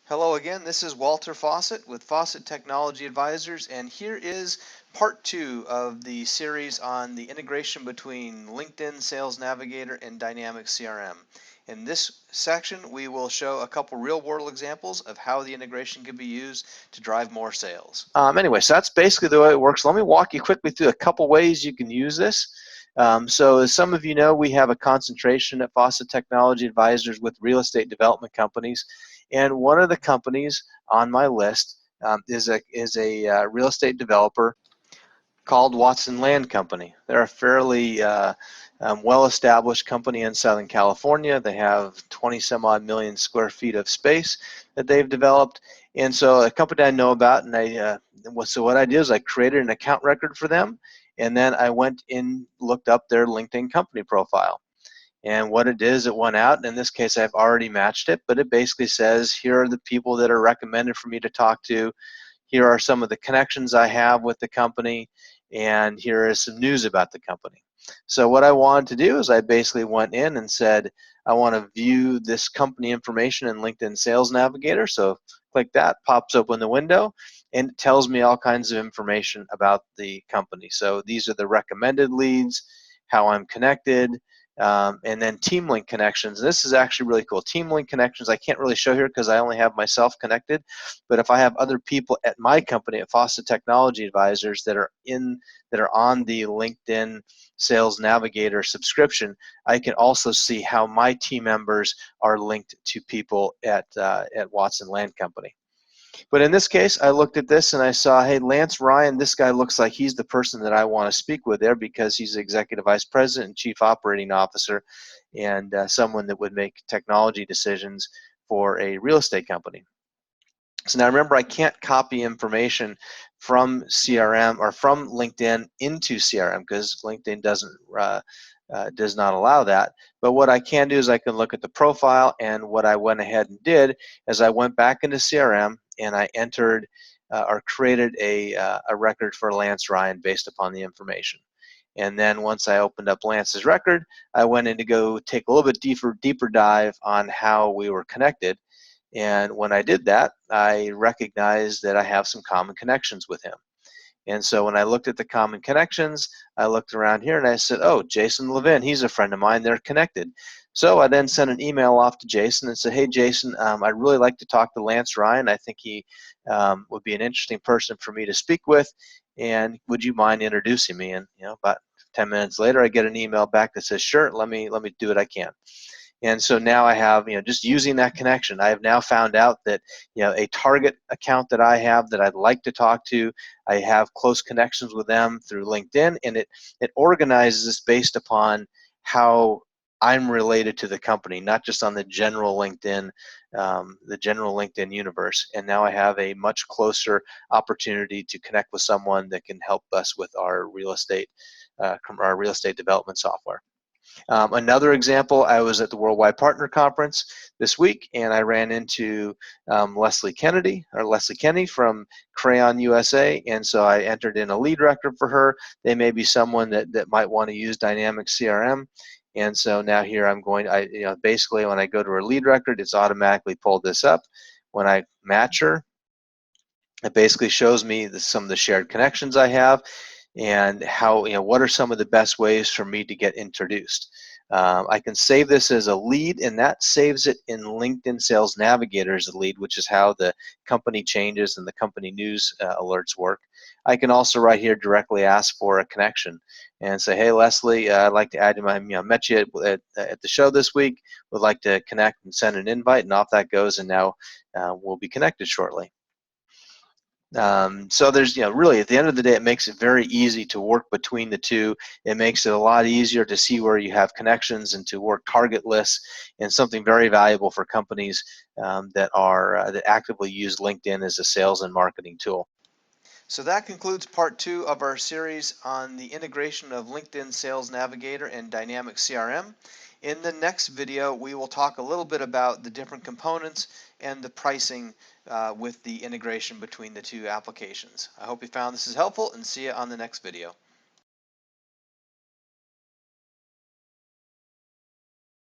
Hello again, this is Walter Fawcett with Fawcett Technology Advisors, and here is part 2 of the series on the integration between LinkedIn Sales Navigator and Dynamic CRM. In this section, we will show a couple real-world examples of how the integration can be used to drive more sales. Anyway, so that's basically the way it works. Let me walk you quickly through a couple ways you can use this. So as some of you know, we have a concentration at Fawcett Technology Advisors with real estate development companies. And one of the companies on my list is a real estate developer called Watson Land Company. They're a fairly well-established company in Southern California. They have 20 some odd million square feet of space that they've developed. And so a company I know about, and so what I did is I created an account record for them, and then I went in, looked up their LinkedIn company profile. And what it is, it went out, and in this case I've already matched it, but it basically says, here are the people that are recommended for me to talk to. Here are some of the connections I have with the company, and here is some news about the company. So what I wanted to do is I basically went in and said, I want to view this company information in LinkedIn Sales Navigator. So click that, pops open the window, and it tells me all kinds of information about the company. So these are the recommended leads, how I'm connected, and then team link connections. This is actually really cool. Team link connections I can't really show here because I only have myself connected, but if I have other people at my company at Fawcett Technology Advisors that are on the LinkedIn Sales Navigator subscription, I can also see how my team members are linked to people at Watson Land Company. But in this case, I looked at this and I saw, hey, Lance Ryan, this guy looks like he's the person that I want to speak with there because he's Executive Vice President and Chief Operating Officer and someone that would make technology decisions for a real estate company. So now remember, I can't copy information from CRM or from LinkedIn into CRM because LinkedIn does not allow that. But what I can do is I can look at the profile, and what I went ahead and did is I went back into CRM and I entered or created a record for Lance Ryan based upon the information. And then once I opened up Lance's record, I went in to go take a little bit deeper dive on how we were connected. And when I did that, I recognized that I have some common connections with him. And so when I looked at the common connections, I looked around here and I said, oh, Jason Levin, he's a friend of mine, they're connected. So I then sent an email off to Jason and said, hey, Jason, I'd really like to talk to Lance Ryan. I think he would be an interesting person for me to speak with. And would you mind introducing me? And about 10 minutes later, I get an email back that says, sure, let me do what I can. And so now I have, just using that connection, I have now found out that, a target account that I have that I'd like to talk to, I have close connections with them through LinkedIn, and it organizes this based upon how I'm related to the company, not just on the general LinkedIn universe. And now I have a much closer opportunity to connect with someone that can help us with our real estate development software. Another example, I was at the Worldwide Partner Conference this week, and I ran into Leslie Kenney from Crayon USA, and so I entered in a lead record for her. They may be someone that might want to use Dynamic CRM, and so now here I'm going. Basically when I go to her lead record, it's automatically pulled this up. When I match her, it basically shows me some of the shared connections I have, and how, what are some of the best ways for me to get introduced. I can save this as a lead, and that saves it in LinkedIn Sales Navigator as a lead, which is how the company changes and the company news alerts work. I can also right here directly ask for a connection and say, hey, Leslie, I'd like to add you. Met you at the show this week, would like to connect, and send an invite, and off that goes, and now we'll be connected shortly. So there's, really at the end of the day, it makes it very easy to work between the two. It makes it a lot easier to see where you have connections and to work target lists, and something very valuable for companies that actively use LinkedIn as a sales and marketing tool. So that concludes part 2 of our series on the integration of LinkedIn Sales Navigator and Dynamic CRM. In the next video, we will talk a little bit about the different components and the pricing with the integration between the two applications. I hope you found this is helpful, and see you on the next video.